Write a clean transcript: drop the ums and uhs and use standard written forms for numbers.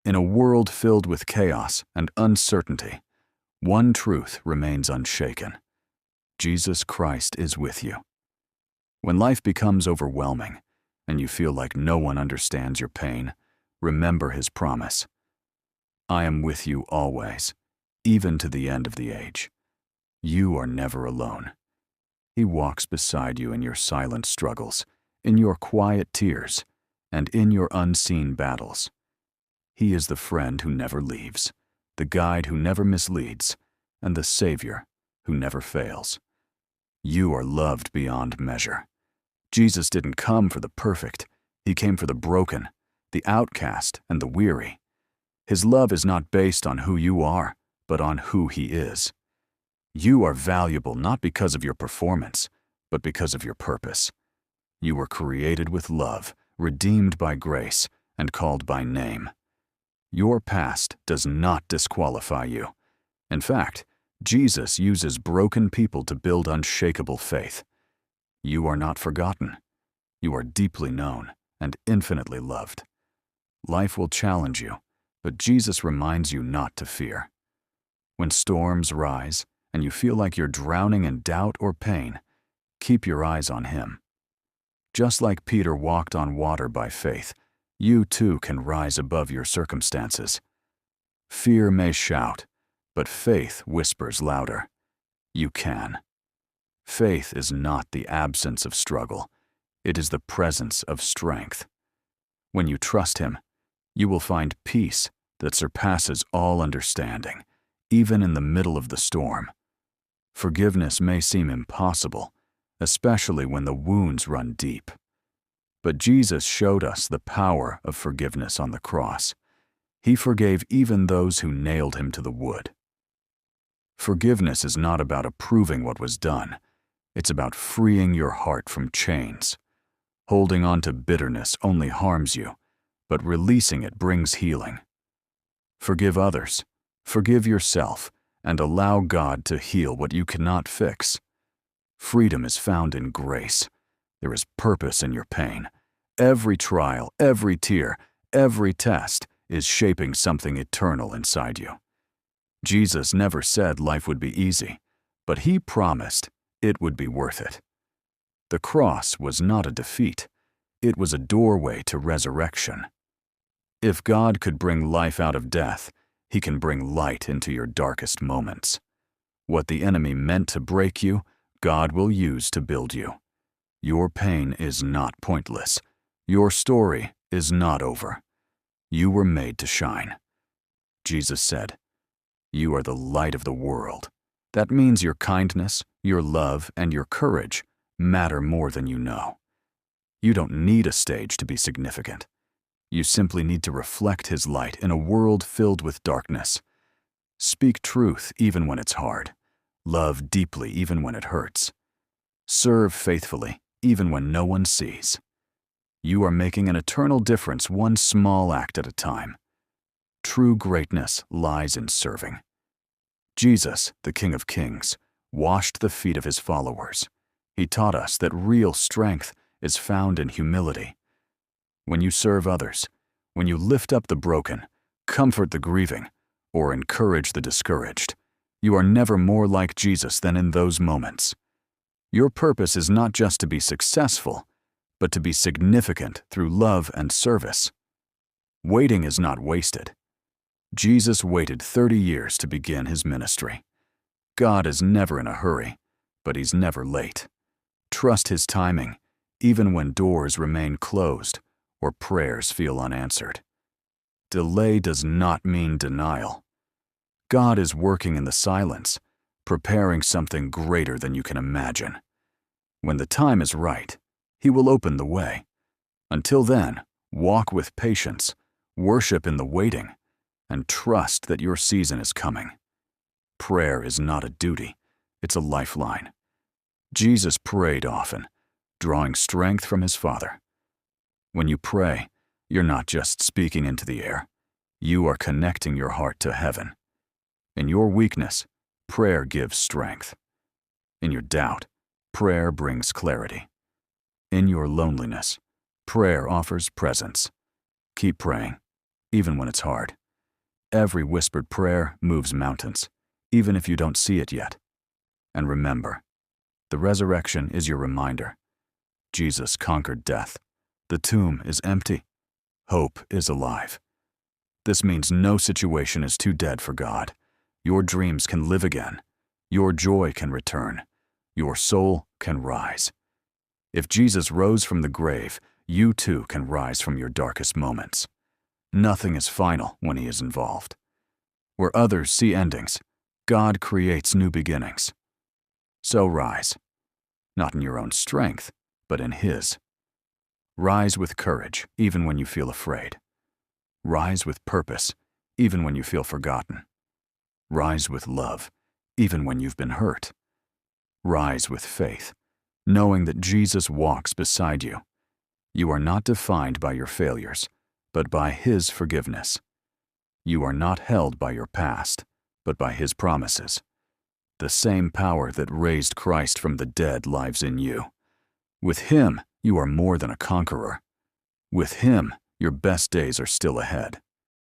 In a world filled with chaos and uncertainty, one truth remains unshaken. Jesus Christ is with you. When life becomes overwhelming and you feel like no one understands your pain, remember his promise. I am with you always, even to the end of the age. You are never alone. He walks beside you in your silent struggles, in your quiet tears, and in your unseen battles. He is the friend who never leaves, the guide who never misleads, and the Savior who never fails. You are loved beyond measure. Jesus didn't come for the perfect. He came for the broken, the outcast, and the weary. His love is not based on who you are, but on who he is. You are valuable not because of your performance, but because of your purpose. You were created with love, redeemed by grace, and called by name. Your past does not disqualify you. In fact, Jesus uses broken people to build unshakable faith. You are not forgotten. You are deeply known and infinitely loved. Life will challenge you, but Jesus reminds you not to fear. When storms rise and you feel like you're drowning in doubt or pain, keep your eyes on him. Just like Peter walked on water by faith, you too can rise above your circumstances. Fear may shout, but faith whispers louder. You can. Faith is not the absence of struggle. It is the presence of strength. When you trust him, you will find peace that surpasses all understanding, even in the middle of the storm. Forgiveness may seem impossible, especially when the wounds run deep. But Jesus showed us the power of forgiveness on the cross. He forgave even those who nailed him to the wood. Forgiveness is not about approving what was done. It's about freeing your heart from chains. Holding on to bitterness only harms you, but releasing it brings healing. Forgive others, forgive yourself, and allow God to heal what you cannot fix. Freedom is found in grace. There is purpose in your pain. Every trial, every tear, every test is shaping something eternal inside you. Jesus never said life would be easy, but he promised it would be worth it. The cross was not a defeat. It was a doorway to resurrection. If God could bring life out of death, he can bring light into your darkest moments. What the enemy meant to break you, God will use to build you. Your pain is not pointless. Your story is not over. You were made to shine. Jesus said, "You are the light of the world." That means your kindness, your love, and your courage matter more than you know. You don't need a stage to be significant. You simply need to reflect his light in a world filled with darkness. Speak truth even when it's hard. Love deeply even when it hurts. Serve faithfully even when no one sees. You are making an eternal difference one small act at a time. True greatness lies in serving. Jesus, the King of Kings, washed the feet of his followers. He taught us that real strength is found in humility. When you serve others, when you lift up the broken, comfort the grieving, or encourage the discouraged, you are never more like Jesus than in those moments. Your purpose is not just to be successful, but to be significant through love and service. Waiting is not wasted. Jesus waited 30 years to begin his ministry. God is never in a hurry, but he's never late. Trust his timing, even when doors remain closed or prayers feel unanswered. Delay does not mean denial. God is working in the silence, preparing something greater than you can imagine. When the time is right, he will open the way. Until then, walk with patience, worship in the waiting, and trust that your season is coming. Prayer is not a duty, it's a lifeline. Jesus prayed often, drawing strength from his Father. When you pray, you're not just speaking into the air. You are connecting your heart to heaven. In your weakness, prayer gives strength. In your doubt, prayer brings clarity. In your loneliness, prayer offers presence. Keep praying. even when it's hard. Every whispered prayer moves mountains, even if you don't see it yet. And remember, the resurrection is your reminder. Jesus conquered death. The tomb is empty. Hope is alive. This means no situation is too dead for God. Your dreams can live again. Your joy can return. Your soul can rise. If Jesus rose from the grave, you too can rise from your darkest moments. Nothing is final when He is involved. Where others see endings, God creates new beginnings. So rise, not in your own strength, but in His. Rise with courage, even when you feel afraid. Rise with purpose, even when you feel forgotten. Rise with love, even when you've been hurt. Rise with faith, knowing that Jesus walks beside you. You are not defined by your failures, but by His forgiveness. You are not held by your past, but by His promises. The same power that raised Christ from the dead lives in you. With Him, you are more than a conqueror. With Him, your best days are still ahead.